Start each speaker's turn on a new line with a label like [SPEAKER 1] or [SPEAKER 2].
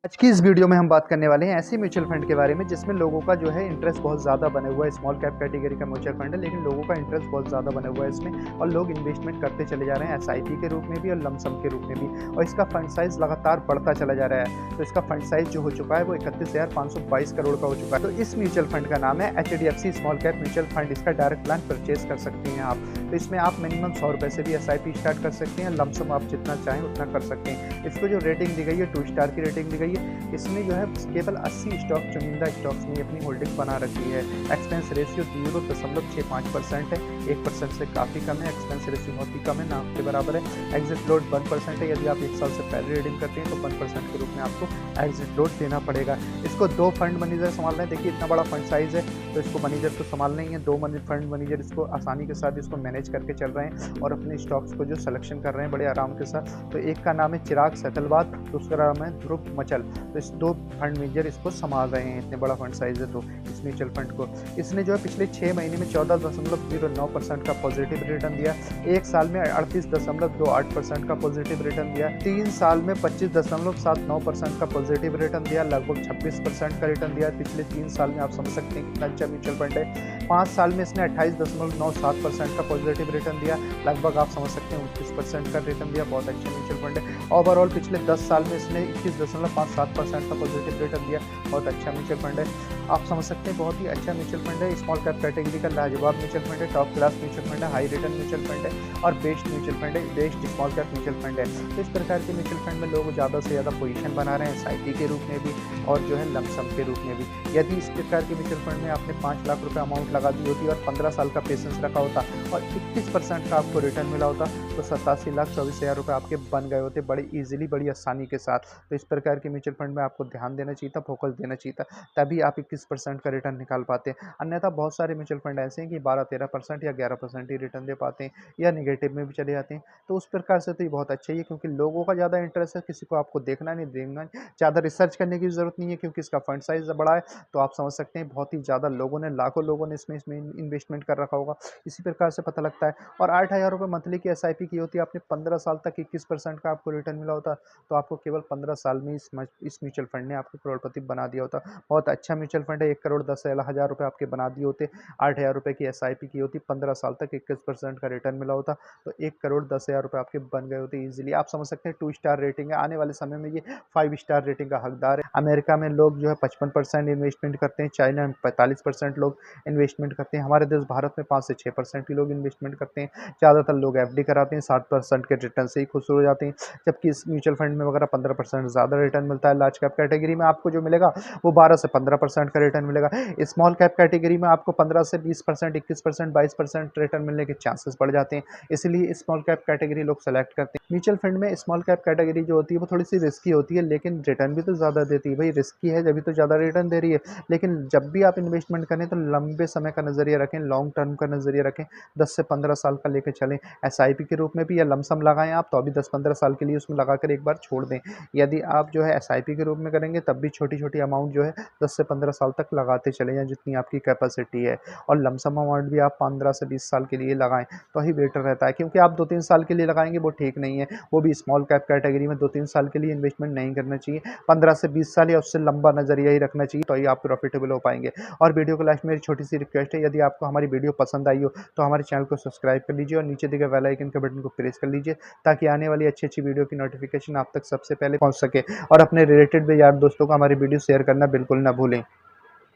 [SPEAKER 1] आज की इस वीडियो में हम बात करने वाले हैं ऐसे म्यूचुअल फंड के बारे में जिसमें लोगों का जो है इंटरेस्ट बहुत ज़्यादा बना हुआ है। स्मॉल कैप कैटेगरी का म्यूचुअल फंड है, लेकिन लोगों का इंटरेस्ट बहुत ज़्यादा बना हुआ है इसमें और लोग इन्वेस्टमेंट करते चले जा रहे हैं एसआईपी के रूप में भी और लमसम के रूप में भी, और इसका फंड साइज लगातार बढ़ता चला जा रहा है। तो इसका फंड साइज जो हो चुका है वो 31,522 करोड़ का हो चुका है। तो इस म्यूचुअल फंड का नाम है HDFC small cap mutual fund. इसका डायरेक्ट प्लान परचेज कर सकते हैं आप। तो इसमें आप मिनिमम 100 रुपये से भी एसआईपी स्टार्ट कर सकते हैं, लमसम आप जितना चाहें उतना कर सकते हैं। इसको जो रेटिंग दी गई है 2 स्टार की रेटिंग दी गई है। इसमें जो है केवल 80 स्टॉक चुनिंदा स्टॉक्स में अपनी होल्डिंग बना रखी है। एक्सपेंस रेशियो 0.65% है, 1% से काफ़ी कम है। एक्सपेंस रेशियो बहुत ही कम है, ना के बराबर है। एग्जिट लोड 1% है। यदि आप 1 साल से पहले रीडिंग करते हैं तो 1% के रूप में आपको एग्जिट लोड देना पड़ेगा। इसको 2 फंड मैनेजर संभाल रहे हैं। देखिए इतना बड़ा फंड साइज है तो इसको मैनेजर को संभालना ही है। 2 फंड मैनेजर इसको आसानी के साथ इसको मैनेज करके चल रहे हैं और अपने स्टॉक्स को जो सिलेक्शन कर रहे हैं बड़े आराम के साथ। तो एक का नाम है चिराग सेतलवाद, दूसरा नाम है ध्रुव मचल। तो इस 2 फंड मैनेजर इसको संभाल रहे हैं। इतने बड़ा फंड साइज है तो इस म्यूचुअल फंड को इसने जो है पिछले 6 महीने में 14.09% का पॉजिटिव रिटर्न दिया। 1 साल में 38.28% का पॉजिटिव रिटर्न दिया। 3 साल में 25.79% का पॉजिटिव रिटर्न दिया। लगभग 26% का रिटर्न दिया पिछले 3 साल में। आप समझ सकते हैं कितना अच्छा म्यूचुअल फंड है। 5 साल में इसने 28.97% का पॉजिटिव रिटर्न दिया। लगभग आप समझ सकते हैं 29% का रिटर्न दिया। बहुत अच्छा म्यूचुअल फंड है। ओवरऑल पिछले 10 साल में इसने 21.57% का पॉजिटिव रिटर्न दिया। बहुत अच्छा म्यूचुअल फंड है। आप समझ सकते हैं बहुत ही अच्छा म्यूचुअल फंड है। स्मॉल कैप कैटेगरी का लाजवाब म्यूचुअल फंड है, टॉप क्लास म्यूचुअल फंड है, हाई रिटर्न म्यूचुअल फंड है और बेस्ट म्यूचुअल फंड है, best small cap mutual fund है। तो इस प्रकार के म्यूचुअल फंड में लोग ज़्यादा से ज़्यादा पोजीशन बना रहे हैं एसआईपी के रूप में भी और जो है लमसम के रूप में भी। यदि इस प्रकार के म्यूचुअल फंड में आपने 5 लाख रुपये अमाउंट लगा दी होती और 15 साल का पेशेंस रखा होता और 21% का आपको रिटर्न मिला होता तो 87,24,000 रुपये आपके बन गए होते बड़ी ईजिली, बड़ी आसानी के साथ। तो इस प्रकार के म्यूचुअल फंड में आपको ध्यान देना चाहिए था, फोकस देना चाहिए था, तभी आप 21% का रिटर्न निकाल पाते हैं। अन्यथा बहुत सारे म्यूचुअल फंड ऐसे हैं कि 12-13% या 11% ही रिटर्न दे पाते हैं या निगेटिव में भी चले जाते हैं। तो उस प्रकार से तो ये बहुत अच्छा ही है क्योंकि लोगों का ज़्यादा इंटरेस्ट है, किसी को आपको देखना नहीं, देखना नहीं, ज़्यादा रिसर्च करने की ज़रूरत नहीं है क्योंकि इसका फंड साइज बड़ा है। तो आप समझ सकते हैं बहुत ही ज़्यादा लोगों ने, लाखों लोगों ने इसमें इन्वेस्टमेंट कर रखा होगा। इसी प्रकार से पता लगता है। और 8,000 रुपये मंथली की एसआईपी की होती है। आपने 15 साल तक 21% का आपको रिटर्न मिला होता तो आपको केवल 15 साल में इस म्यूचुअल फंड ने आपको करोड़पति बना दिया होता। बहुत अच्छा म्यूचुअल फंड है। 1,10,00,000 रुपये आपके बना दिए होते। 8,000 रुपये की एसआईपी की होती, 15 साल तक 21% का रिटर्न मिला होता तो 1,10,00,000 रुपये आपके बन गए होते ईजिली। आप समझ सकते हैं 2 स्टार रेटिंग है। आने वाले समय में ये 5 स्टार रेटिंग का हकदार है। अमेरिका में लोग जो है 55% इन्वेस्टमेंट करते हैं, चाइना में 45% लोग इन्वेस्टमेंट करते हैं, हमारे देश भारत में 5 से 6% ही लोग इन्वेस्टमेंट करते हैं। ज़्यादातर लोग एफडी कराते हैं, 60% के रिटर्न से ही खुश हो जाते हैं। जबकि इस म्यूचुअल फंड में वगैरह 15% ज़्यादा रिटर्न मिलता है। लार्ज कैप कैटेगरी में आपको जो मिलेगा वो 12 से 15% का रिटर्न मिलेगा। स्मॉल कैप कैटेगरी में आपको 15 से 20%, 21%, 22% रिटर्न मिलने के चांसेस बढ़ जाते हैं। इसलिए स्मॉल कैप कैटेगरी लोग सेलेक्ट करते हैं। म्यूचुअल फंड में स्मॉल कैप कैटेगरी जो होती है वो थोड़ी सी रिस्की होती है, लेकिन रिटर्न भी तो ज़्यादा देती है। भाई रिस्की है जब तो ज़्यादा रिटर्न दे रही है, लेकिन जब भी आप इन्वेस्टमेंट करें तो लंबे समय का नज़रिया रखें, लॉन्ग टर्म का नज़रिया रखें। 10 से 15 साल का लेकर चलें। एसआईपी के रूप में भी या लमसम लगाएं आप तो अभी 10-15 साल के लिए उसमें लगाकर एक बार छोड़ दें। यदि आप जो है एसआईपी के रूप में करेंगे तब भी छोटी छोटी अमाउंट जो है 10 से 15 साल तक लगाते चले जाएं जितनी आपकी कैपेसिटी है। और लमसम अमाउंट भी आप 15 से 20 साल के लिए लगाएं तो ही बेटर रहता है, क्योंकि आप 2-3 साल के लिए लगाएंगे वो ठीक नहीं है। वो भी स्मॉल कैप कैटेगरी में 2-3 साल के लिए इन्वेस्टमेंट नहीं करना चाहिए। 15 से 20 साल या उससे लंबा नजरिया ही रखना चाहिए तो ही आप प्रॉफिटेबल हो पाएंगे। और वीडियो को लास्ट मेरी छोटी सी रिक्वेस्ट है, यदि आपको हमारी वीडियो पसंद आई हो तो हमारे चैनल को सब्सक्राइब कर लीजिए और नीचे दिए गए बेल आइकन के बटन को प्रेस कर लीजिए ताकि आने वाली अच्छी अच्छी वीडियो की नोटिफिकेशन आप तक सबसे पहले पहुंच सके। और अपने रिलेटेड भी यार दोस्तों को हमारी वीडियो शेयर करना बिल्कुल ना भूलें।